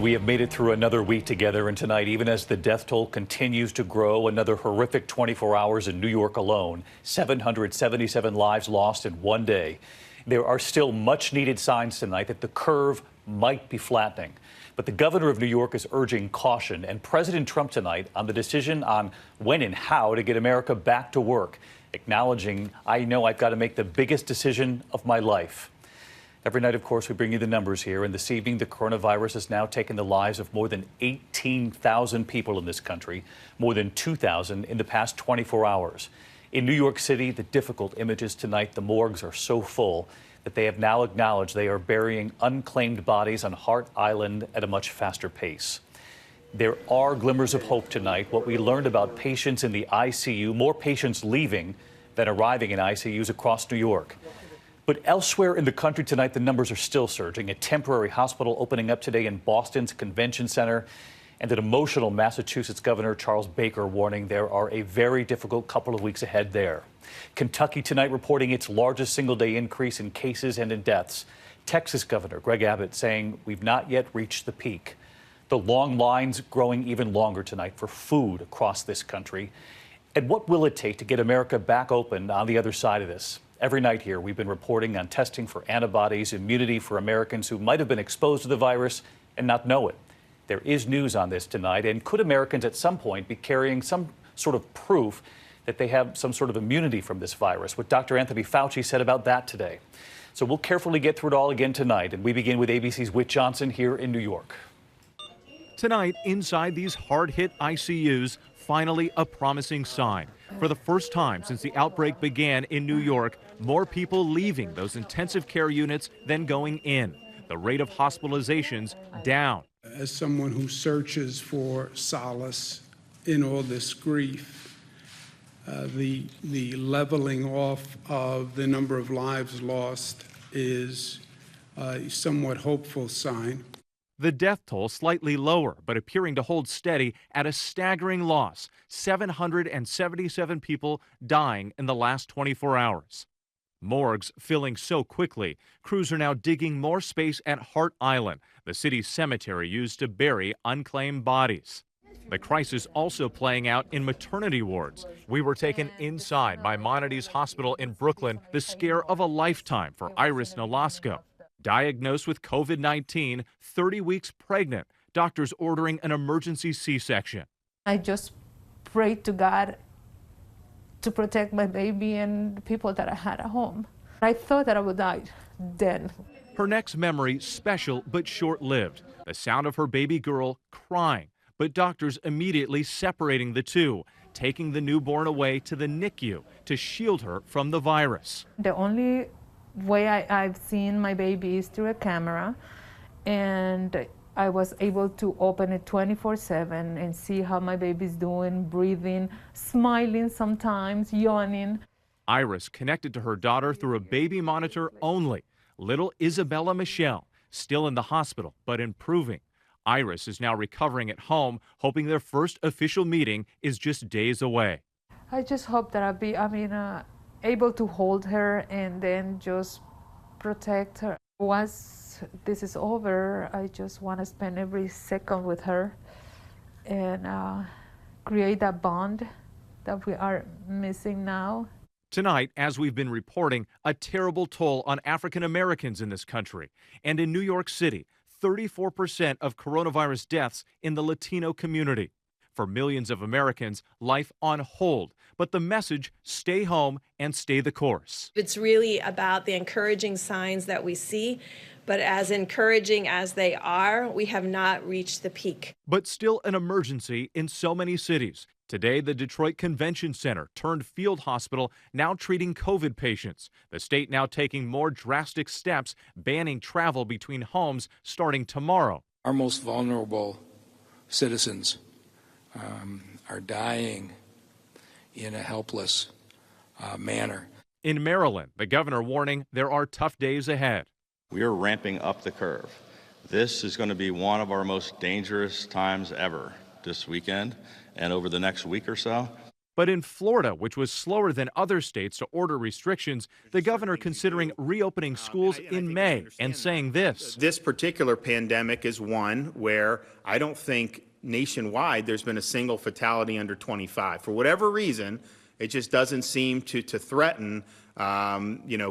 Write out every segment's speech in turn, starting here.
We have made it through another week together, and tonight, even as the death toll continues to grow, another horrific 24 hours in New York alone, 777 lives lost in one day. There are still much needed signs tonight that the curve might be flattening. But the governor of New York is urging caution, and President Trump tonight on the decision on when and how to get America back to work, acknowledging, I know I've got to make the biggest decision of my life. Every night, of course, we bring you the numbers here, and this evening the coronavirus has now taken the lives of more than 18,000 people in this country, more than 2,000 in the past 24 hours. In New York City, the difficult images tonight, the morgues are so full that they have now acknowledged they are burying unclaimed bodies on Hart Island at a much faster pace. There are glimmers of hope tonight. What we learned about patients in the ICU, more patients leaving than arriving in ICUs across New York. But elsewhere in the country tonight, the numbers are still surging. A temporary hospital opening up today in Boston's convention center, and an emotional Massachusetts Governor Charles Baker warning there are a very difficult couple of weeks ahead there. Kentucky tonight reporting its largest single-day increase in cases and in deaths. Texas Governor Greg Abbott saying we've not yet reached the peak. The long lines growing even longer tonight for food across this country. And what will it take to get America back open on the other side of this? Every night here, we've been reporting on testing for antibodies, immunity for Americans who might have been exposed to the virus and not know it. There is news on this tonight, and could Americans at some point be carrying some sort of proof that they have some sort of immunity from this virus? What Dr. Anthony Fauci said about that today. So we'll carefully get through it all again tonight, and we begin with ABC's Whit Johnson here in New York. Tonight, inside these hard-hit ICUs, finally a promising sign. For the first time since the outbreak began in New York, more people leaving those intensive care units than going in. The rate of hospitalizations down. As someone who searches for solace in all this grief, the leveling off of the number of lives lost is a somewhat hopeful sign. The death toll slightly lower, but appearing to hold steady at a staggering loss. 777 people dying in the last 24 hours. Morgues filling so quickly, crews are now digging more space at Hart Island, the city's cemetery used to bury unclaimed bodies. The crisis also playing out in maternity wards. We were taken inside by Maimonides Hospital in Brooklyn, the scare of a lifetime for Iris Nolasco. Diagnosed with COVID-19, 30 weeks pregnant, doctors ordering an emergency C-section. I just prayed to God to protect my baby and the people that I had at home. I thought that I would die then. Her next memory special but short-lived. The sound of her baby girl crying, but doctors immediately separating the two, taking the newborn away to the NICU to shield her from the virus. The only way I've seen my baby is through a camera, and I was able to open it 24/7 and see how my baby's doing, breathing, smiling sometimes, yawning. Iris connected to her daughter through a baby monitor only. Little Isabella Michelle, still in the hospital, but improving. Iris is now recovering at home, hoping their first official meeting is just days away. I just hope that I'll be, able to hold her and then just protect her. Once this is over, I just want to spend every second with her and create that bond that we are missing now. Tonight, as we've been reporting, a terrible toll on African Americans in this country. And in New York City, 34% of coronavirus deaths in the Latino community. For millions of Americans, life on hold. But the message, stay home and stay the course. It's really about the encouraging signs that we see, but as encouraging as they are, we have not reached the peak. But still an emergency in so many cities. Today, the Detroit Convention Center turned field hospital now treating COVID patients. The state now taking more drastic steps, banning travel between homes starting tomorrow. Our most vulnerable citizens are dying in a helpless manner. In Maryland, the governor warning there are tough days ahead. We are ramping up the curve. This is going to be one of our most dangerous times ever this weekend and over the next week or so. But in Florida, which was slower than other states to order restrictions, the governor considering reopening schools in May and saying this. This particular pandemic is one where I don't think nationwide there's been a single fatality under 25. For whatever reason, it just doesn't seem to threaten,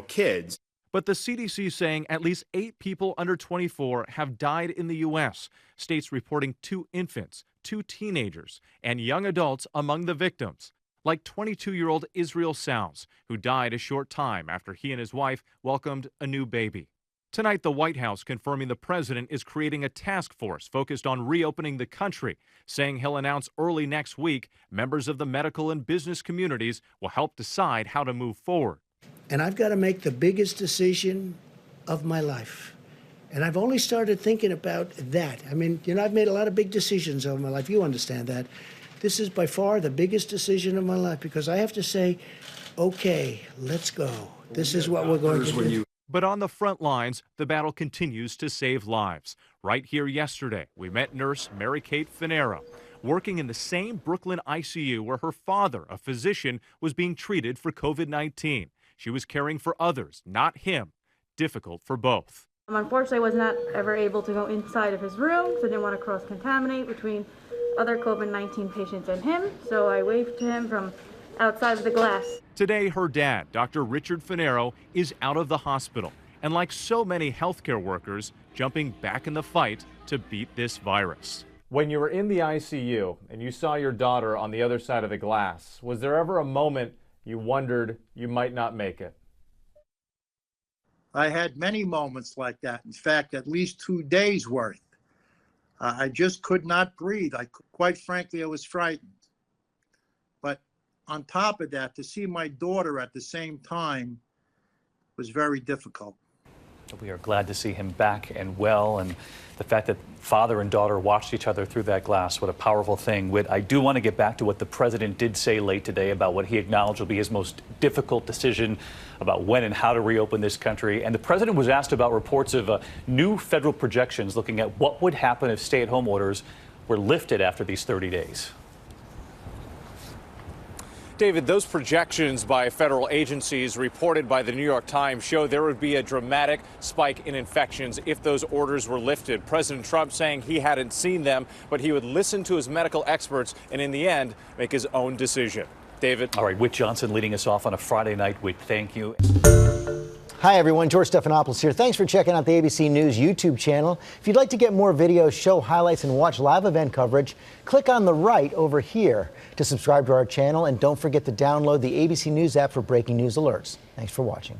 kids. But the CDC saying at least 8 people under 24 have died in the U.S., states reporting 2 infants, 2 teenagers, and young adults among the victims, like 22-year-old Israel Sows, who died a short time after he and his wife welcomed a new baby. Tonight, the White House confirming the president is creating a task force focused on reopening the country, saying he'll announce early next week members of the medical and business communities will help decide how to move forward. And I've got to make the biggest decision of my life. And I've only started thinking about that. I mean, I've made a lot of big decisions over my life. You understand that. This is by far the biggest decision of my life because I have to say, okay, let's go. This is what we're going to do. But on the front lines, the battle continues to save lives. Right here yesterday, we met nurse Mary Kate Finero, working in the same Brooklyn ICU where her father, a physician, was being treated for COVID-19. She was caring for others, not him. Difficult for both. Unfortunately, I was not ever able to go inside of his room because I didn't want to cross-contaminate between other COVID-19 patients and him, so I waved to him from outside of the glass. Today, her dad, Dr. Richard Finero, is out of the hospital, and like so many healthcare workers, jumping back in the fight to beat this virus. When you were in the ICU and you saw your daughter on the other side of the glass, was there ever a moment you wondered you might not make it? I had many moments like that. In fact, at least 2 days worth. I just could not breathe. Quite frankly, I was frightened. But on top of that, to see my daughter at the same time was very difficult. We are glad to see him back and well, and the fact that father and daughter watched each other through that glass, what a powerful thing. I do want to get back to what the president did say late today about what he acknowledged will be his most difficult decision about when and how to reopen this country. And the president was asked about reports of new federal projections looking at what would happen if stay-at-home orders were lifted after these 30 days. David, those projections by federal agencies reported by the New York Times show there would be a dramatic spike in infections if those orders were lifted. President Trump saying he hadn't seen them, but he would listen to his medical experts and in the end make his own decision. David. All right, Whit Johnson leading us off on a Friday night. Whit, thank you. Hi, everyone. George Stephanopoulos here. Thanks for checking out the ABC News YouTube channel. If you'd like to get more videos, show highlights, and watch live event coverage, click on the right over here to subscribe to our channel. And don't forget to download the ABC News app for breaking news alerts. Thanks for watching.